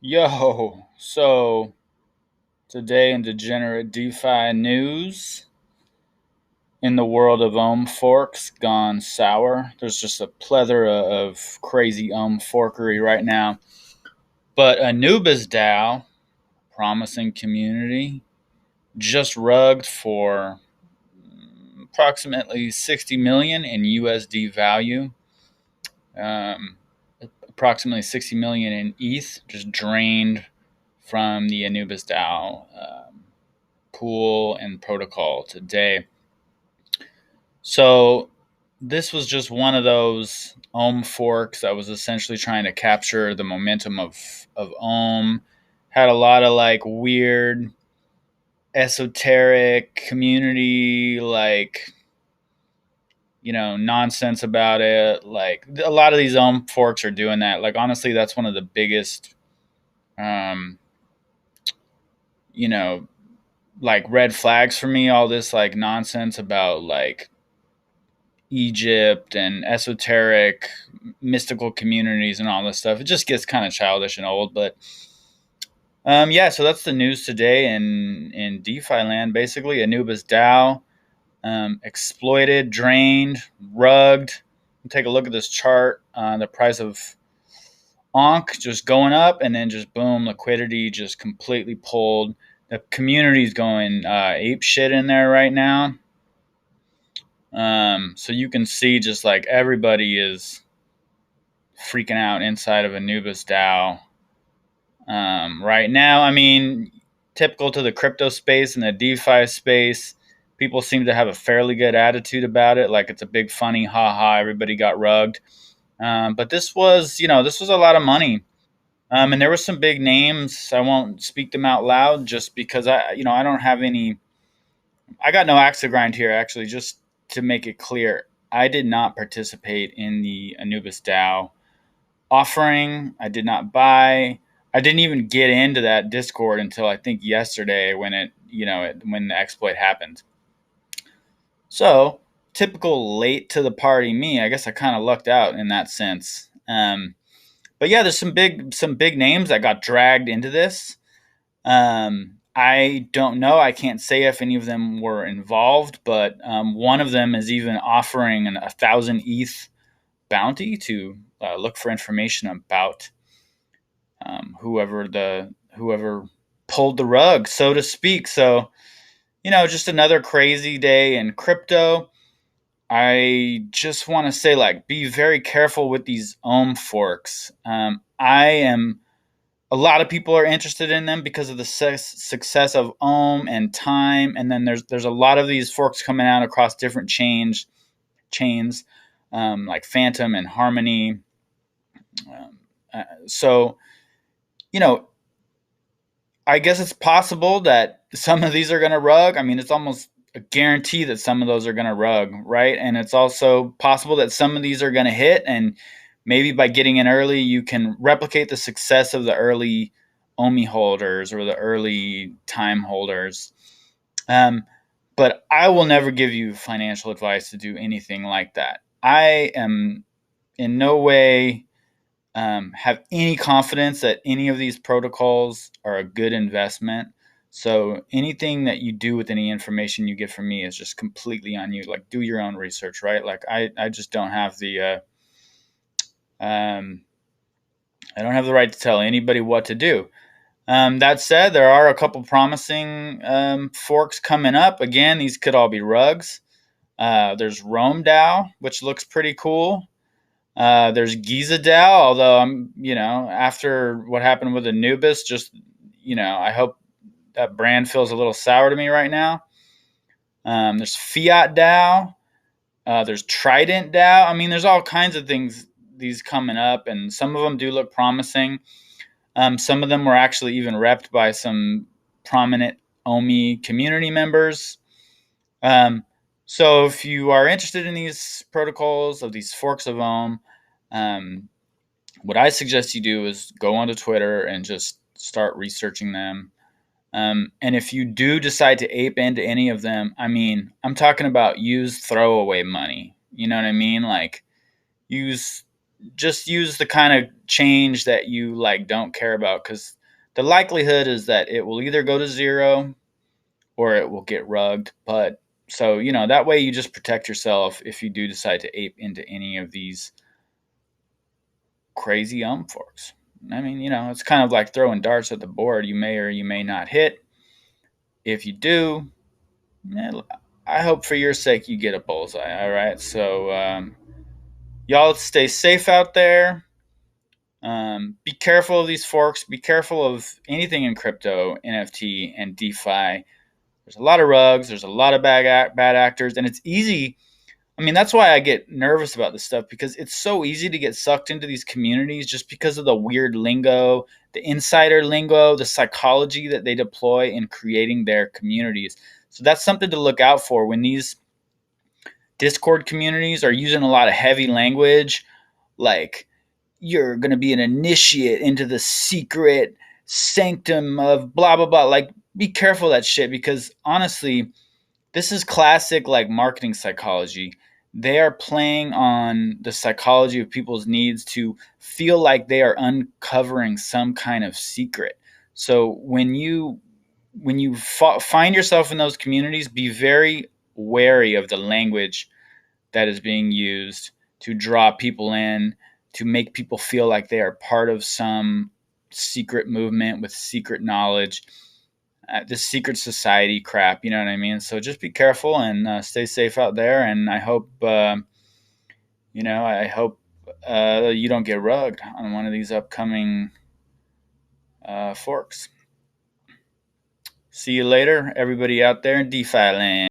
Yo, so today in degenerate DeFi news, in the world of Forks gone sour. There's just a plethora of crazy forkery right now. But Anubis DAO, promising community, just rugged for approximately 60 million in USD value. Um, Approximately 60 million in ETH just drained from the Anubis DAO pool and protocol today. So this was just one of those forks that was essentially trying to capture the momentum of Had a lot of like weird esoteric community nonsense about it. Like a lot of these forks are doing that. Like honestly, that's one of the biggest um you know like red flags for me, all this like nonsense about like Egypt and esoteric mystical communities and all this stuff. It just gets kind of childish and old. But yeah, so that's the news today in DeFi land. Basically, Anubis DAO exploited, drained, rugged. Take a look at this chart. The price of ANKH just going up, and then just boom, liquidity just completely pulled. The community's going ape shit in there right now. So you can see just like everybody is freaking out inside of Anubis DAO right now. I mean, typical to the crypto space and the DeFi space, people seem to have a fairly good attitude about it. Like it's a big funny, haha, everybody got rugged. But this was a lot of money. And there were some big names. I won't speak them out loud just because I don't have any. I got no axe to grind here. Actually, just to make it clear, I did not participate in the Anubis DAO offering. I did not buy. I didn't even get into that Discord until I think yesterday when when the exploit happened. So typical late to the party me. I guess I kind of lucked out in that sense. But yeah, there's some big names that got dragged into this. I don't know. I can't say if any of them were involved, but one of them is even offering a 1,000 ETH bounty to look for information about whoever pulled the rug, so to speak. So just another crazy day in crypto. I just want to say, like, be very careful with these forks. I am. A lot of people are interested in them because of the success of and Time, and then there's a lot of these forks coming out across different chains, like Phantom and Harmony. So you know, I guess it's possible that some of these are going to rug. I mean, it's almost a guarantee that some of those are going to rug, right? And it's also possible that some of these are going to hit, and maybe by getting in early, you can replicate the success of the early OMI holders or the early time holders. Um, but I will never give you financial advice to do anything like that. I am in no way have any confidence that any of these protocols are a good investment. So anything that you do with any information you get from me is just completely on you. Like do your own research, right? Like I just don't have um, I don't have the right to tell anybody what to do. That said, there are a couple promising forks coming up. Again, these could all be rugs. There's RomeDAO, which looks pretty cool. There's GizaDAO, although after what happened with Anubis, I hope that brand feels a little sour to me right now. There's FiatDAO. There's Trident DAO. I mean, there's all kinds of things these coming up, and some of them do look promising. Some of them were actually even repped by some prominent OMI community members. Um, so if you are interested in these protocols of these forks of um, what I suggest you do is go onto Twitter and just start researching them. And if you do decide to ape into any of them, I mean, I'm talking about use throwaway money. You know what I mean? Like use just use the kind of change that you like don't care about, because the likelihood is that it will either go to zero or it will get rugged. But so, that way you just protect yourself if you do decide to ape into any of these crazy forks. I mean, it's kind of like throwing darts at the board. You may or you may not hit. If you do, I hope for your sake you get a bullseye. All right. So, y'all stay safe out there. Be careful of these forks. Be careful of anything in crypto, NFT, and DeFi. There's a lot of rugs. There's a lot of bad actors, and it's easy. I mean, that's why I get nervous about this stuff, because it's so easy to get sucked into these communities just because of the weird lingo, the insider lingo, the psychology that they deploy in creating their communities. So that's something to look out for when these Discord communities are using a lot of heavy language, like you're going to be an initiate into the secret sanctum of blah, blah, blah. Like, be careful of that shit, because honestly, this is classic like marketing psychology. They are playing on the psychology of people's needs to feel like they are uncovering some kind of secret. So when you find yourself in those communities, be very wary of the language that is being used to draw people in, to make people feel like they are part of some secret movement with secret knowledge, this secret society crap. You know what I mean? So just be careful and stay safe out there. And I hope, you don't get rugged on one of these upcoming forks. See you later, everybody out there in DeFi land.